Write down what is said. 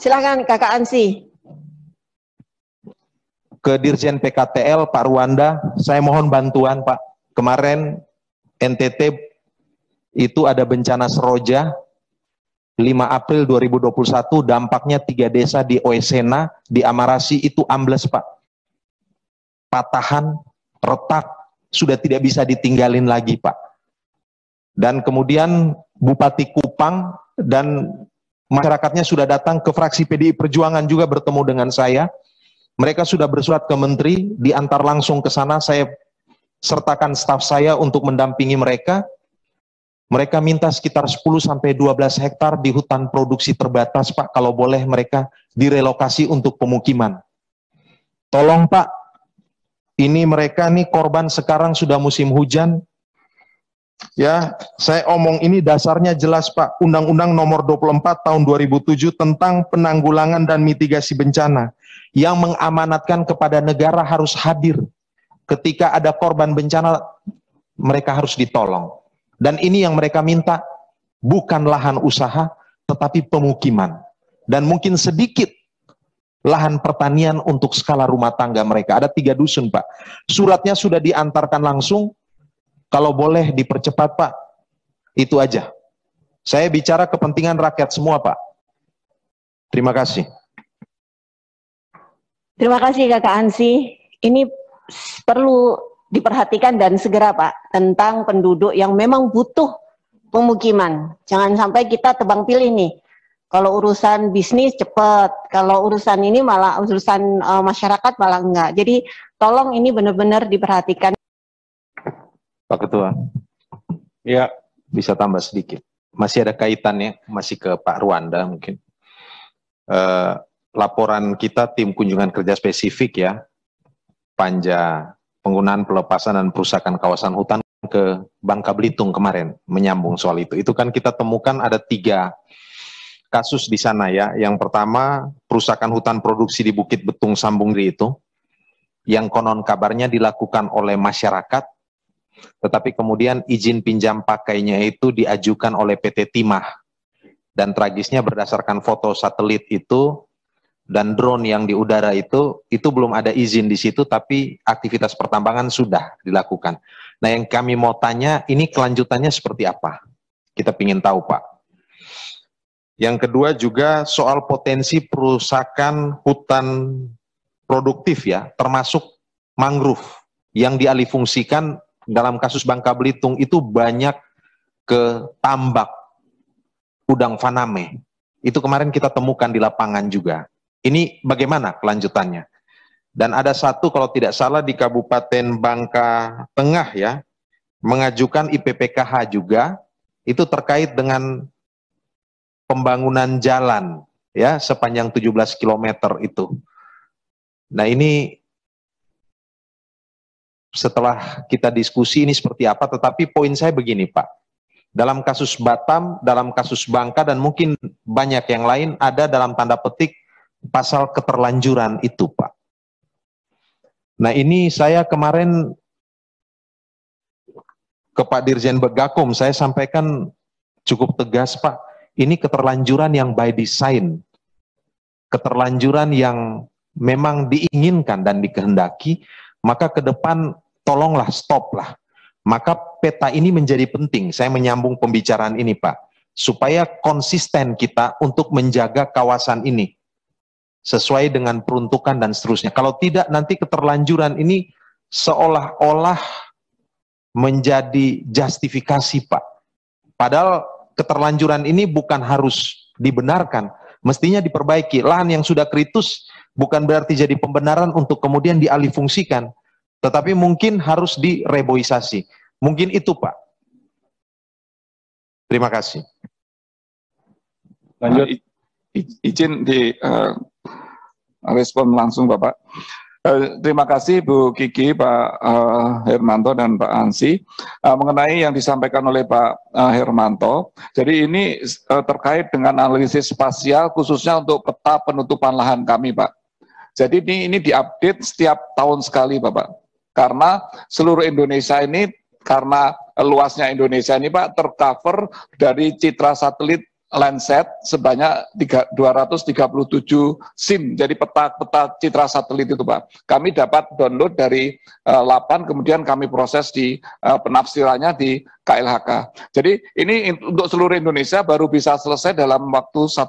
Silakan Kakak Ansi. Ke Dirjen PKTL Pak Ruanda, saya mohon bantuan Pak. Kemarin NTT itu ada bencana Seroja 5 April 2021, dampaknya 3 desa di Oesena, di Amarasi itu ambles Pak. Patahan, retak, sudah tidak bisa ditinggalin lagi Pak. Dan kemudian Bupati Kupang dan masyarakatnya sudah datang ke fraksi PDI Perjuangan juga bertemu dengan saya. Mereka sudah bersurat ke Menteri, diantar langsung ke sana, saya sertakan staf saya untuk mendampingi mereka. Mereka minta sekitar 10-12 hektar di hutan produksi terbatas Pak, kalau boleh mereka direlokasi untuk pemukiman. Tolong Pak, ini mereka nih korban sekarang sudah musim hujan. Ya, saya omong ini dasarnya jelas Pak, Undang-Undang Nomor 24 Tahun 2007 tentang penanggulangan dan mitigasi bencana yang mengamanatkan kepada negara harus hadir ketika ada korban bencana, mereka harus ditolong. Dan ini yang mereka minta bukan lahan usaha tetapi pemukiman, dan mungkin sedikit lahan pertanian untuk skala rumah tangga mereka. Ada 3 dusun Pak, suratnya sudah diantarkan langsung. Kalau boleh dipercepat Pak, itu aja. Saya bicara kepentingan rakyat semua Pak. Terima kasih. Terima kasih Kakak Ansi. Ini perlu diperhatikan dan segera Pak, tentang penduduk yang memang butuh pemukiman. Jangan sampai kita tebang pilih nih. Kalau urusan bisnis cepat, kalau urusan ini malah urusan masyarakat malah enggak. Jadi tolong ini benar-benar diperhatikan. Pak Ketua, ya bisa tambah sedikit. Masih ada kaitannya, masih ke Pak Ruanda mungkin. Laporan kita tim kunjungan kerja spesifik ya, Panja penggunaan pelepasan dan perusakan kawasan hutan ke Bangka Belitung kemarin, menyambung soal itu. Itu kan kita temukan ada 3 kasus di sana ya. Yang pertama, perusakan hutan produksi di Bukit Betung Sambungri itu, yang konon kabarnya dilakukan oleh masyarakat, tetapi kemudian izin pinjam pakainya itu diajukan oleh PT Timah. Dan tragisnya berdasarkan foto satelit itu dan drone yang di udara itu belum ada izin di situ, tapi aktivitas pertambangan sudah dilakukan. Nah, yang kami mau tanya, ini kelanjutannya seperti apa? Kita ingin tahu Pak. Yang kedua juga soal potensi perusakan hutan produktif ya, termasuk mangrove yang dialihfungsikan dalam kasus Bangka Belitung itu banyak ke tambak udang faname. Itu kemarin kita temukan di lapangan juga. Ini bagaimana kelanjutannya? Dan ada satu kalau tidak salah di Kabupaten Bangka Tengah ya, mengajukan IPPKH juga, itu terkait dengan pembangunan jalan ya sepanjang 17 km itu. Nah ini setelah kita diskusi ini seperti apa, tetapi poin saya begini Pak, dalam kasus Batam, dalam kasus Bangka dan mungkin banyak yang lain ada dalam tanda petik pasal keterlanjuran itu Pak. Nah ini saya kemarin ke Pak Dirjen Begakum saya sampaikan cukup tegas Pak, ini keterlanjuran yang by design, keterlanjuran yang memang diinginkan dan dikehendaki, maka ke depan tolonglah stop lah. Maka peta ini menjadi penting, saya menyambung pembicaraan ini Pak, supaya konsisten kita untuk menjaga kawasan ini sesuai dengan peruntukan dan seterusnya. Kalau tidak nanti keterlanjuran ini seolah-olah menjadi justifikasi Pak. Padahal keterlanjuran ini bukan harus dibenarkan, mestinya diperbaiki. Lahan yang sudah kritis bukan berarti jadi pembenaran untuk kemudian dialihfungsikan, tetapi mungkin harus direboisasi. Mungkin itu Pak. Terima kasih. Lanjut. Izin di respon langsung Bapak. Terima kasih Bu Kiki, Pak Hermanto dan Pak Ansi mengenai yang disampaikan oleh Pak Hermanto. Jadi ini terkait dengan analisis spasial khususnya untuk peta penutupan lahan kami Pak. Jadi ini diupdate setiap tahun sekali Bapak. Karena seluruh Indonesia ini, karena luasnya Indonesia ini Pak tercover dari citra satelit Landsat sebanyak 237 SIM, jadi peta citra satelit itu Pak. Kami dapat download dari LAPAN, kemudian kami proses di penafsirannya di KLHK. Jadi ini untuk seluruh Indonesia baru bisa selesai dalam waktu 1